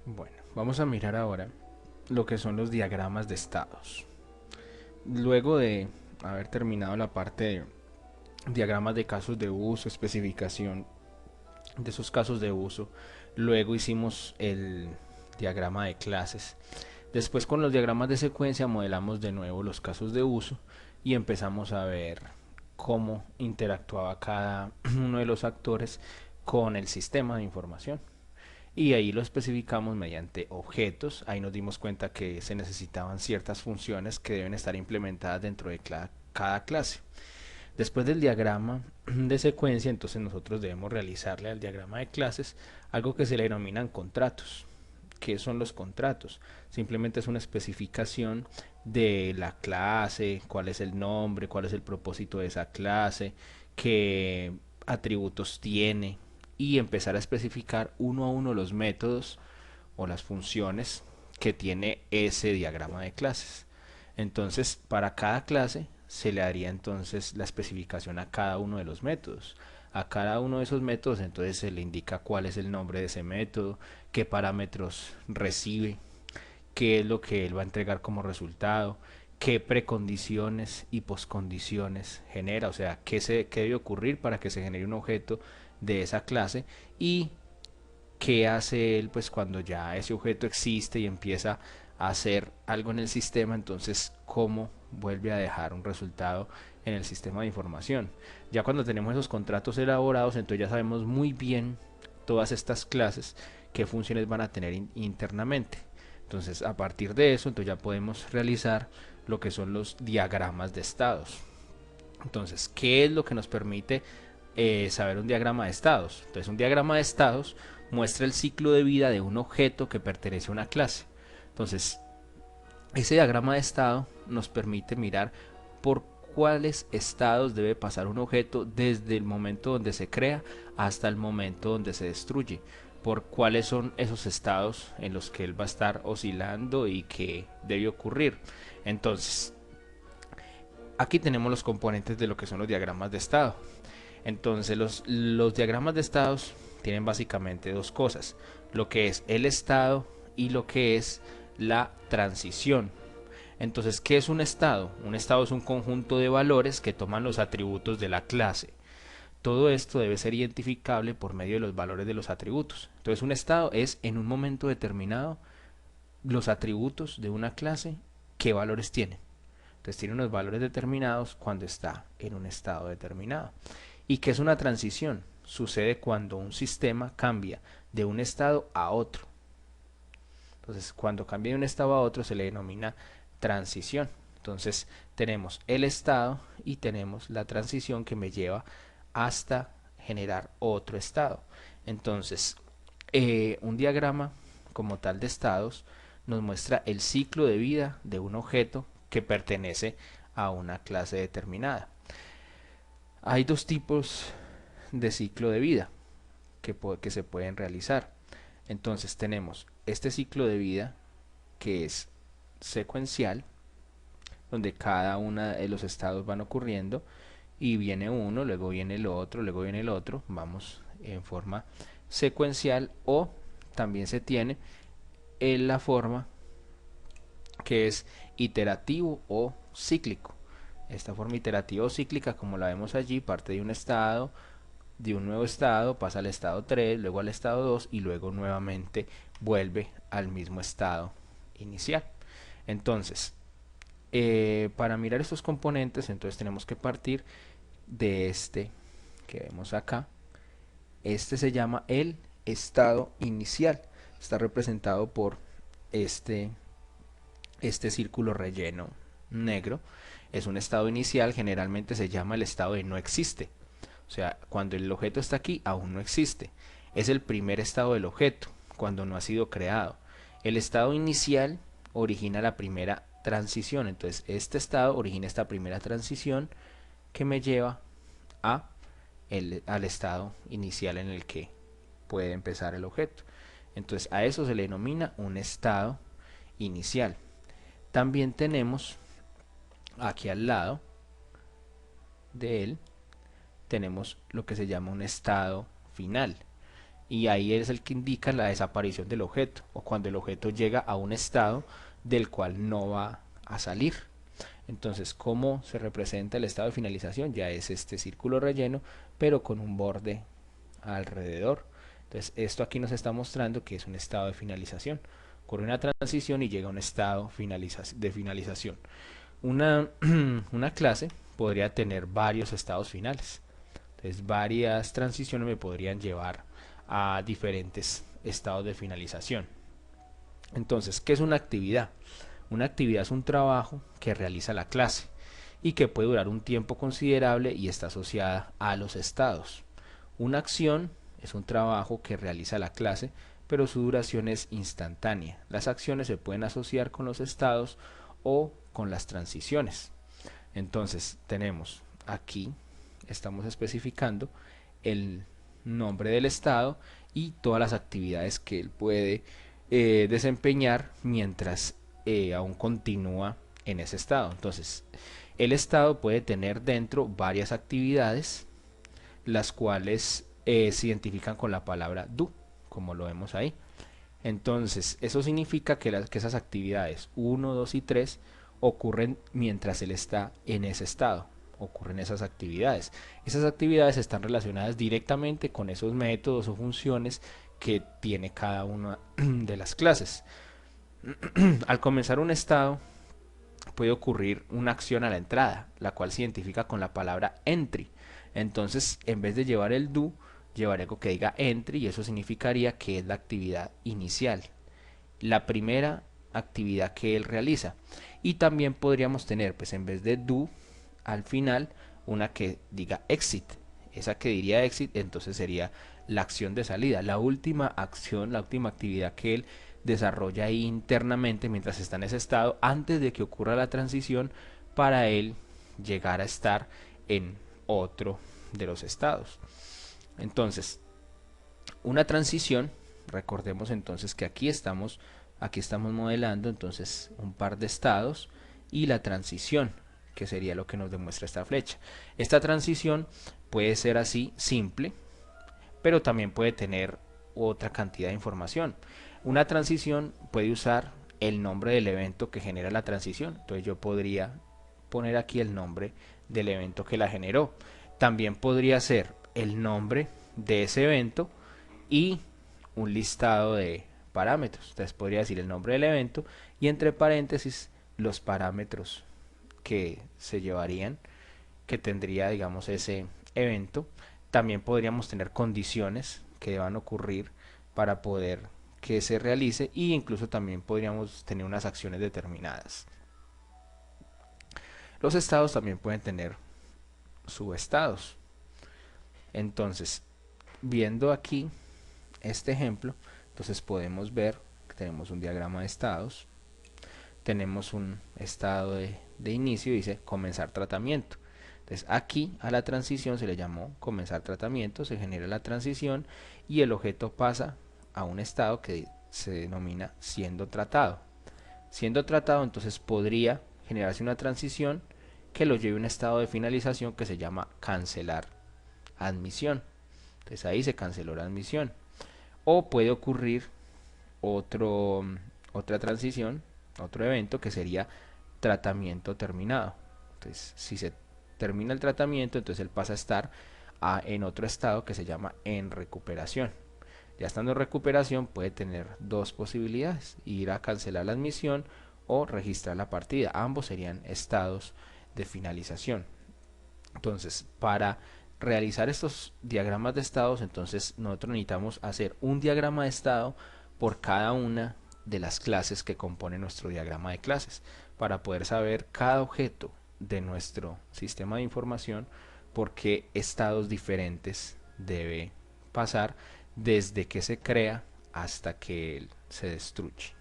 Bueno, vamos a mirar ahora lo que son los diagramas de estados. Luego de haber terminado la parte de diagramas de casos de uso, especificación de esos casos de uso, luego hicimos el diagrama de clases. Después con los diagramas de secuencia modelamos de nuevo los casos de uso y empezamos a ver cómo interactuaba cada uno de los actores con el sistema de información. Y ahí lo especificamos mediante objetos. Ahí nos dimos cuenta que se necesitaban ciertas funciones que deben estar implementadas dentro de cada clase. Después del diagrama de secuencia, entonces nosotros debemos realizarle al diagrama de clases algo que se le denominan contratos. ¿Qué son los contratos? Simplemente es una especificación de la clase, cuál es el nombre, cuál es el propósito de esa clase, qué atributos tiene, y empezar a especificar uno a uno los métodos o las funciones que tiene ese diagrama de clases. Entonces, para cada clase se le daría entonces la especificación a cada uno de los métodos. A cada uno de esos métodos entonces se le indica cuál es el nombre de ese método, qué parámetros recibe, qué es lo que él va a entregar como resultado, qué precondiciones y poscondiciones genera, o sea, qué debe ocurrir para que se genere un objeto de esa clase, y qué hace él pues cuando ya ese objeto existe y empieza a hacer algo en el sistema, entonces cómo vuelve a dejar un resultado en el sistema de información. Ya cuando tenemos esos contratos elaborados, entonces ya sabemos muy bien todas estas clases qué funciones van a tener internamente. Entonces, a partir de eso, entonces ya podemos realizar lo que son los diagramas de estados. Entonces, ¿qué es lo que nos permite saber un diagrama de estados? Entonces, un diagrama de estados muestra el ciclo de vida de un objeto que pertenece a una clase. Entonces, ese diagrama de estado nos permite mirar por cuáles estados debe pasar un objeto desde el momento donde se crea hasta el momento donde se destruye, por cuáles son esos estados en los que él va a estar oscilando y que debe ocurrir. Entonces, aquí tenemos los componentes de lo que son los diagramas de estado. Entonces, los diagramas de estados tienen básicamente dos cosas: lo que es el estado y lo que es la transición. Entonces, ¿qué es un estado? Un estado es un conjunto de valores que toman los atributos de la clase. Todo esto debe ser identificable por medio de los valores de los atributos. Entonces, un estado es en un momento determinado los atributos de una clase, qué valores tienen. Entonces, tiene unos valores determinados cuando está en un estado determinado. ¿Y qué es una transición? Sucede cuando un sistema cambia de un estado a otro. Entonces, cuando cambia de un estado a otro se le denomina transición. Entonces, tenemos el estado y tenemos la transición que me lleva hasta generar otro estado. Entonces, un diagrama como tal de estados nos muestra el ciclo de vida de un objeto que pertenece a una clase determinada. Hay dos tipos de ciclo de vida que se pueden realizar. Entonces tenemos este ciclo de vida que es secuencial, donde cada uno de los estados van ocurriendo y viene uno, luego viene el otro, luego viene el otro, vamos en forma secuencial. O también se tiene en la forma que es iterativo o cíclico. Esta forma iterativa o cíclica, como la vemos allí, parte de un estado, de un nuevo estado, pasa al estado 3, luego al estado 2 y luego nuevamente vuelve al mismo estado inicial. Entonces, para mirar estos componentes, entonces tenemos que partir de este que vemos acá. Este se llama el estado inicial. Está representado por este, este círculo relleno negro. Es un estado inicial, generalmente se llama el estado de no existe. O sea, cuando el objeto está aquí, aún no existe. Es el primer estado del objeto, cuando no ha sido creado. El estado inicial origina la primera transición. Entonces, este estado origina esta primera transición que me lleva al estado inicial en el que puede empezar el objeto. Entonces, a eso se le denomina un estado inicial. También tenemos aquí al lado de él, tenemos lo que se llama un estado final. y ahí es el que indica la desaparición del objeto o cuando el objeto llega a un estado del cual no va a salir. Entonces, ¿cómo se representa el estado de finalización? Ya es este círculo relleno, pero con un borde alrededor. Entonces, esto aquí nos está mostrando que es un estado de finalización. Ocurre una transición y llega a un estado de finalización. Una, una clase podría tener varios estados finales. Entonces, varias transiciones me podrían llevar a diferentes estados de finalización. Entonces, ¿qué es una actividad? Una actividad es un trabajo que realiza la clase y que puede durar un tiempo considerable y está asociada a los estados. Una acción es un trabajo que realiza la clase, pero su duración es instantánea. Las acciones se pueden asociar con los estados o con las transiciones. Entonces, tenemos aquí, estamos especificando el nombre del estado y todas las actividades que él puede desempeñar mientras aún continúa en ese estado. Entonces, el estado puede tener dentro varias actividades, las cuales se identifican con la palabra do, como lo vemos ahí. Entonces, eso significa que esas actividades 1, 2 y 3 ocurren mientras él está en ese estado. Ocurren esas actividades. Esas actividades están relacionadas directamente con esos métodos o funciones que tiene cada una de las clases. Al comenzar un estado, puede ocurrir una acción a la entrada, la cual se identifica con la palabra entry. Entonces, en vez de llevar el do, llevaré algo que diga entry y eso significaría que es la actividad inicial, la primera actividad que él realiza. Y también podríamos tener, pues en vez de do, al final, una que diga exit. Esa que diría exit, entonces sería la acción de salida, la última acción, la última actividad que él desarrolla ahí internamente mientras está en ese estado antes de que ocurra la transición para él llegar a estar en otro de los estados. Entonces, una transición, recordemos entonces que aquí estamos modelando entonces un par de estados y la transición, que sería lo que nos demuestra esta flecha. Esta transición puede ser así simple, pero también puede tener otra cantidad de información. Una transición puede usar el nombre del evento que genera la transición. Entonces yo podría poner aquí el nombre del evento que la generó. También podría ser el nombre de ese evento y un listado de parámetros. Entonces podría decir el nombre del evento y entre paréntesis los parámetros que se llevarían, que tendría, digamos, ese evento. También podríamos tener condiciones que deban ocurrir para poder que se realice e incluso también podríamos tener unas acciones determinadas. Los estados también pueden tener subestados. Entonces, viendo aquí este ejemplo, entonces podemos ver que tenemos un diagrama de estados, tenemos un estado de inicio, dice comenzar tratamiento. Entonces aquí a la transición se le llamó comenzar tratamiento, se genera la transición y el objeto pasa a un estado que se denomina siendo tratado. Siendo tratado, entonces podría generarse una transición que lo lleve a un estado de finalización que se llama cancelar admisión. Entonces ahí se canceló la admisión. O puede ocurrir otra transición, otro evento que sería tratamiento terminado. Entonces, si se termina el tratamiento, entonces él pasa a estar en otro estado que se llama en recuperación. Ya estando en recuperación puede tener dos posibilidades, ir a cancelar la admisión o registrar la partida. Ambos serían estados de finalización. Entonces, para realizar estos diagramas de estados, entonces nosotros necesitamos hacer un diagrama de estado por cada una de las clases que componen nuestro diagrama de clases, para poder saber cada objeto de nuestro sistema de información por qué estados diferentes debe pasar desde que se crea hasta que él se destruye.